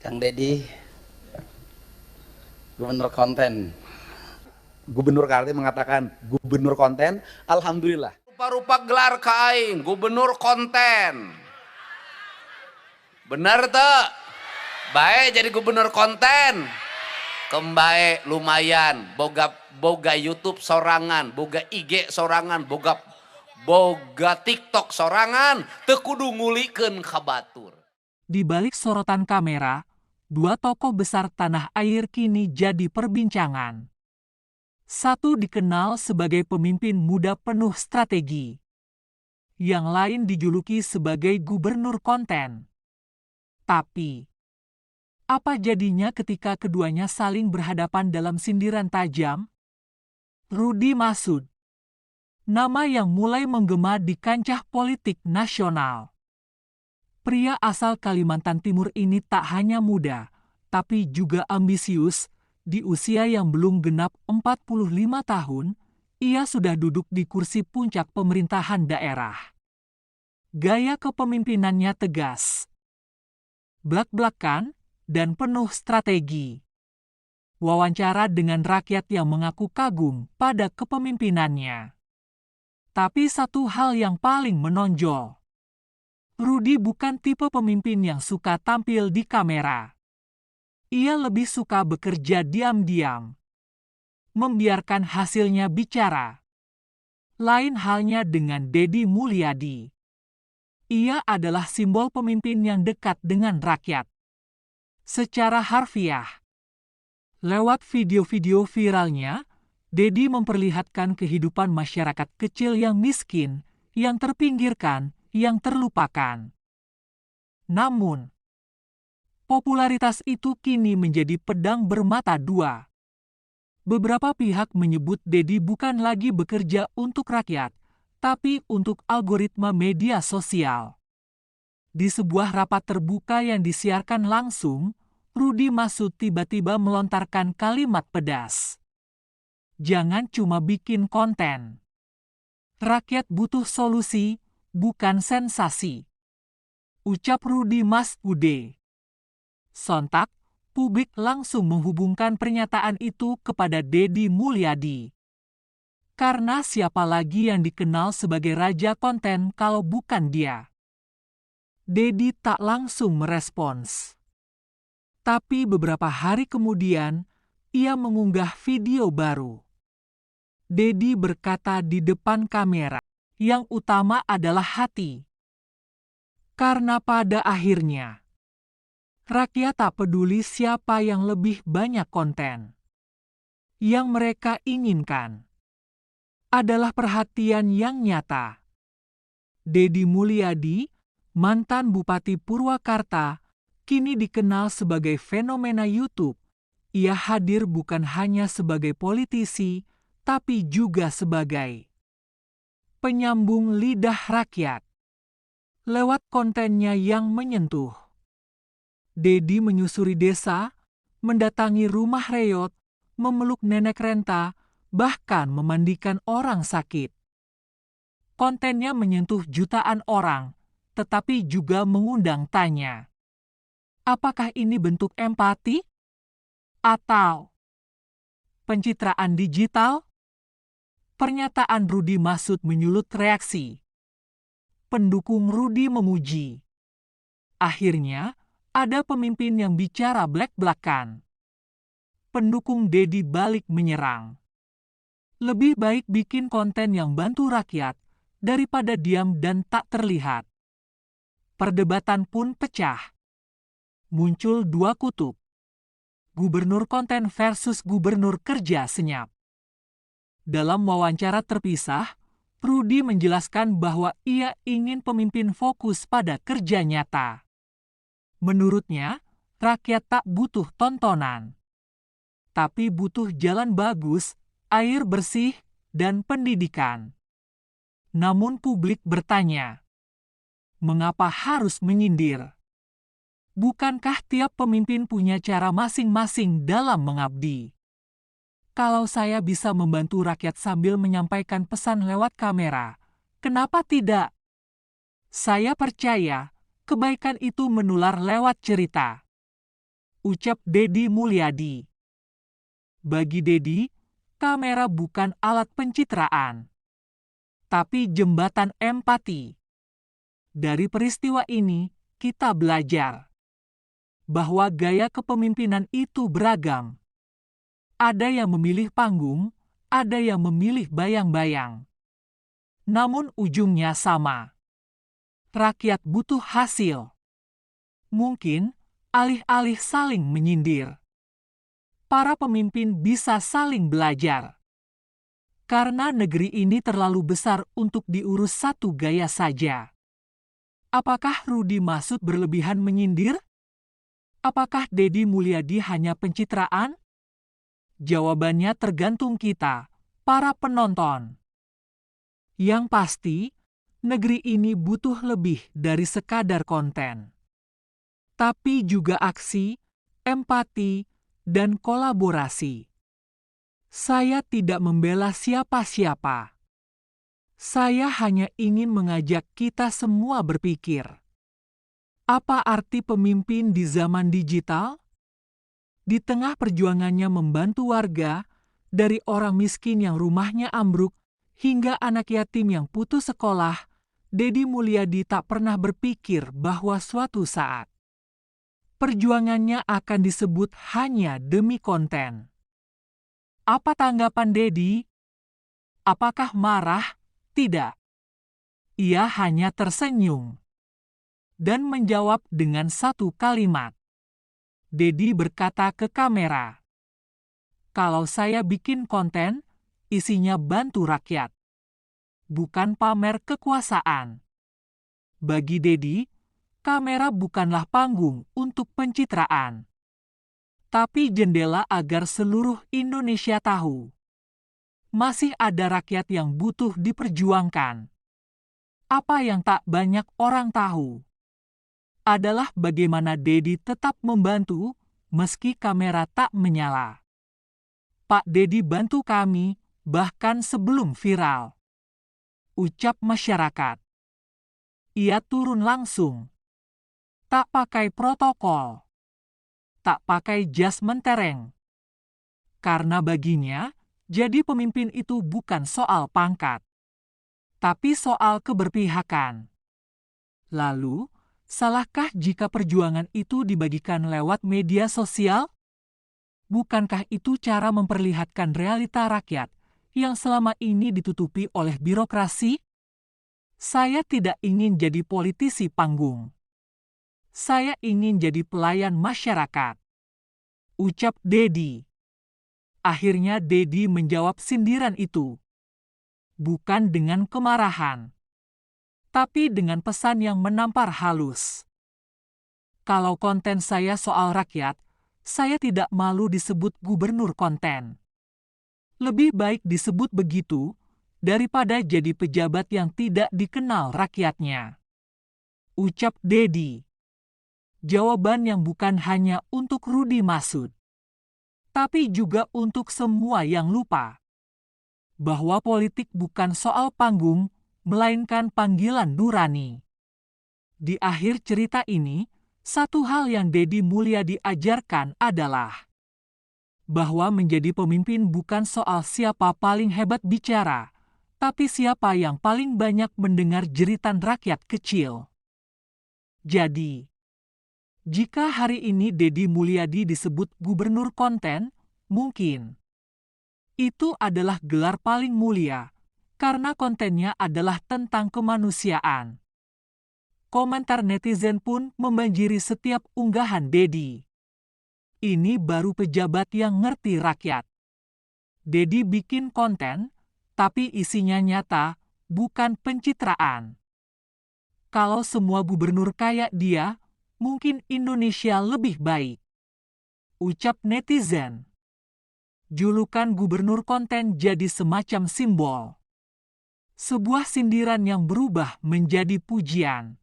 Kang Deddy, gubernur konten. Gubernur Kaltim mengatakan gubernur konten, alhamdulillah. Rupa-rupa gelar ke aing, gubernur konten. Bener tuh? Baik jadi gubernur konten. Kembae lumayan, boga YouTube sorangan, boga IG sorangan, boga TikTok sorangan, teu kudu ngulikeun ka batur. Di balik sorotan kamera, dua tokoh besar tanah air kini jadi perbincangan. Satu dikenal sebagai pemimpin muda penuh strategi. Yang lain dijuluki sebagai gubernur konten. Tapi, apa jadinya ketika keduanya saling berhadapan dalam sindiran tajam? Rudy Masud, nama yang mulai menggema di kancah politik nasional. Pria asal Kalimantan Timur ini tak hanya muda, tapi juga ambisius. Di usia yang belum genap 45 tahun, ia sudah duduk di kursi puncak pemerintahan daerah. Gaya kepemimpinannya tegas, blak-blakan, dan penuh strategi. Wawancara dengan rakyat yang mengaku kagum pada kepemimpinannya. Tapi satu hal yang paling menonjol, Rudy bukan tipe pemimpin yang suka tampil di kamera. Ia lebih suka bekerja diam-diam, membiarkan hasilnya bicara. Lain halnya dengan Deddy Mulyadi. Ia adalah simbol pemimpin yang dekat dengan rakyat. Secara harfiah, lewat video-video viralnya, Deddy memperlihatkan kehidupan masyarakat kecil yang miskin, yang terpinggirkan, yang terlupakan. Namun, popularitas itu kini menjadi pedang bermata dua. Beberapa pihak menyebut Deddy bukan lagi bekerja untuk rakyat, tapi untuk algoritma media sosial. Di sebuah rapat terbuka yang disiarkan langsung, Rudy Masud tiba-tiba melontarkan kalimat pedas. Jangan cuma bikin konten. Rakyat butuh solusi, bukan sensasi. Ucap Rudy Masud. Sontak, publik langsung menghubungkan pernyataan itu kepada Deddy Mulyadi. Karena siapa lagi yang dikenal sebagai raja konten kalau bukan dia? Deddy tak langsung merespons. Tapi beberapa hari kemudian, ia mengunggah video baru. Deddy berkata di depan kamera, yang utama adalah hati. Karena pada akhirnya, rakyat tak peduli siapa yang lebih banyak konten. Yang mereka inginkan adalah perhatian yang nyata. Deddy Mulyadi, mantan Bupati Purwakarta, kini dikenal sebagai fenomena YouTube. Ia hadir bukan hanya sebagai politisi, tapi juga sebagai penyambung lidah rakyat. Lewat kontennya yang menyentuh, Deddy menyusuri desa, mendatangi rumah reot, memeluk nenek renta, bahkan memandikan orang sakit. Kontennya menyentuh jutaan orang, tetapi juga mengundang tanya. Apakah ini bentuk empati? Atau pencitraan digital? Pernyataan Rudy Masud menyulut reaksi. Pendukung Rudy memuji. Akhirnya, ada pemimpin yang bicara blak-blakan. Pendukung Deddy balik menyerang. Lebih baik bikin konten yang bantu rakyat daripada diam dan tak terlihat. Perdebatan pun pecah. Muncul dua kutub. Gubernur konten versus gubernur kerja senyap. Dalam wawancara terpisah, Rudy menjelaskan bahwa ia ingin pemimpin fokus pada kerja nyata. Menurutnya, rakyat tak butuh tontonan, tapi butuh jalan bagus, air bersih, dan pendidikan. Namun publik bertanya, mengapa harus menyindir? Bukankah tiap pemimpin punya cara masing-masing dalam mengabdi? Kalau saya bisa membantu rakyat sambil menyampaikan pesan lewat kamera, kenapa tidak? Saya percaya kebaikan itu menular lewat cerita. ucap Deddy Mulyadi. Bagi Deddy, kamera bukan alat pencitraan, tapi jembatan empati. Dari peristiwa ini, kita belajar bahwa gaya kepemimpinan itu beragam. Ada yang memilih panggung, ada yang memilih bayang-bayang. Namun ujungnya sama. Rakyat butuh hasil. Mungkin alih-alih saling menyindir, para pemimpin bisa saling belajar. Karena negeri ini terlalu besar untuk diurus satu gaya saja. Apakah Rudi Masud berlebihan menyindir? Apakah Deddy Mulyadi hanya pencitraan? Jawabannya tergantung kita, para penonton. Yang pasti, negeri ini butuh lebih dari sekadar konten, tapi juga aksi, empati, dan kolaborasi. Saya tidak membela siapa-siapa. Saya hanya ingin mengajak kita semua berpikir. Apa arti pemimpin di zaman digital? Di tengah perjuangannya membantu warga, dari orang miskin yang rumahnya ambruk hingga anak yatim yang putus sekolah, Deddy Mulyadi tak pernah berpikir bahwa suatu saat perjuangannya akan disebut hanya demi konten. Apa tanggapan Deddy? Apakah marah? Tidak. Ia hanya tersenyum dan menjawab dengan satu kalimat. Deddy berkata ke kamera, "Kalau saya bikin konten, isinya bantu rakyat, bukan pamer kekuasaan." Bagi Deddy, kamera bukanlah panggung untuk pencitraan, tapi jendela agar seluruh Indonesia tahu masih ada rakyat yang butuh diperjuangkan. Apa yang tak banyak orang tahu adalah bagaimana Deddy tetap membantu meski kamera tak menyala. "Pak Deddy bantu kami bahkan sebelum viral," ucap masyarakat. Ia turun langsung, tak pakai protokol, tak pakai jas mentereng. Karena baginya, jadi pemimpin itu bukan soal pangkat, tapi soal keberpihakan. Lalu, salahkah jika perjuangan itu dibagikan lewat media sosial? Bukankah itu cara memperlihatkan realita rakyat yang selama ini ditutupi oleh birokrasi? Saya tidak ingin jadi politisi panggung. Saya ingin jadi pelayan masyarakat, ucap Deddy. Akhirnya Deddy menjawab sindiran itu, bukan dengan kemarahan, tapi dengan pesan yang menampar halus. Kalau konten saya soal rakyat, saya tidak malu disebut gubernur konten. Lebih baik disebut begitu daripada jadi pejabat yang tidak dikenal rakyatnya, ucap Deddy. Jawaban yang bukan hanya untuk Rudi Masud, tapi juga untuk semua yang lupa bahwa politik bukan soal panggung, melainkan panggilan nurani. Di akhir cerita ini, satu hal yang Deddy Mulyadi ajarkan adalah bahwa menjadi pemimpin bukan soal siapa paling hebat bicara, tapi siapa yang paling banyak mendengar jeritan rakyat kecil. Jadi, jika hari ini Deddy Mulyadi disebut gubernur konten, mungkin itu adalah gelar paling mulia karena kontennya adalah tentang kemanusiaan. Komentar netizen pun membanjiri setiap unggahan Deddy. Ini baru pejabat yang ngerti rakyat. Deddy bikin konten, tapi isinya nyata, bukan pencitraan. Kalau semua gubernur kayak dia, mungkin Indonesia lebih baik, ucap netizen. Julukan gubernur konten jadi semacam simbol. Sebuah sindiran yang berubah menjadi pujian.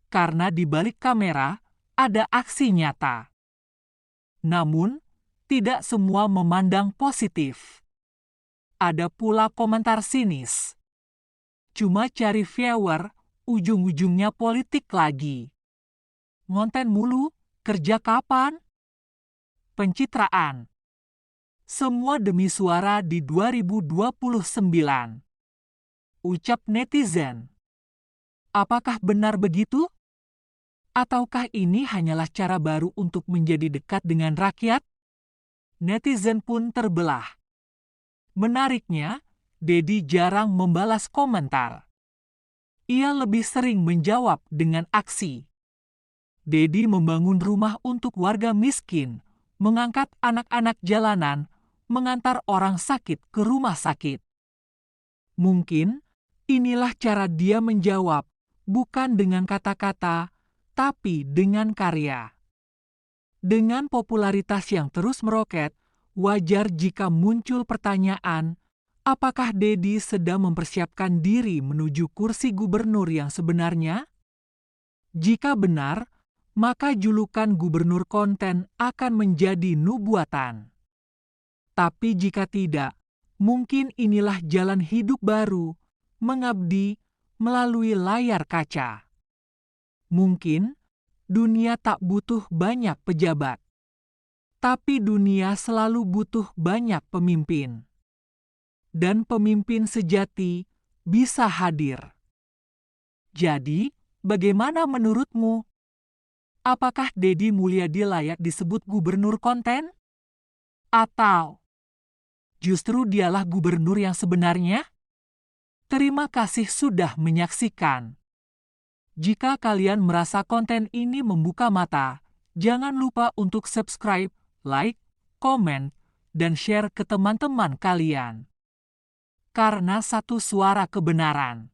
Karena di balik kamera ada aksi nyata. Namun, tidak semua memandang positif. Ada pula komentar sinis. Cuma cari viewer, ujung-ujungnya politik lagi. Ngonten mulu, kerja kapan? pencitraan. Semua demi suara di 2029. Ucap netizen. Apakah benar begitu? Ataukah ini hanyalah cara baru untuk menjadi dekat dengan rakyat? Netizen pun terbelah. Menariknya, Dedi jarang membalas komentar. Ia lebih sering menjawab dengan aksi. Dedi membangun rumah untuk warga miskin, mengangkat anak-anak jalanan, mengantar orang sakit ke rumah sakit. Mungkin inilah cara dia menjawab, bukan dengan kata-kata, tapi dengan karya. Dengan popularitas yang terus meroket, wajar jika muncul pertanyaan, apakah Dedi sedang mempersiapkan diri menuju kursi gubernur yang sebenarnya? Jika benar, maka julukan gubernur konten akan menjadi nubuatan. Tapi jika tidak, mungkin inilah jalan hidup baru, mengabdi melalui layar kaca. Mungkin dunia tak butuh banyak pejabat, tapi dunia selalu butuh banyak pemimpin. Dan pemimpin sejati bisa hadir. Jadi, bagaimana menurutmu? Apakah Dedi Mulyadi layak disebut gubernur konten? Atau justru dialah gubernur yang sebenarnya? Terima kasih sudah menyaksikan. Jika kalian merasa konten ini membuka mata, jangan lupa untuk subscribe, like, komen, dan share ke teman-teman kalian. Karena satu suara kebenaran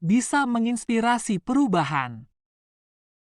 bisa menginspirasi perubahan.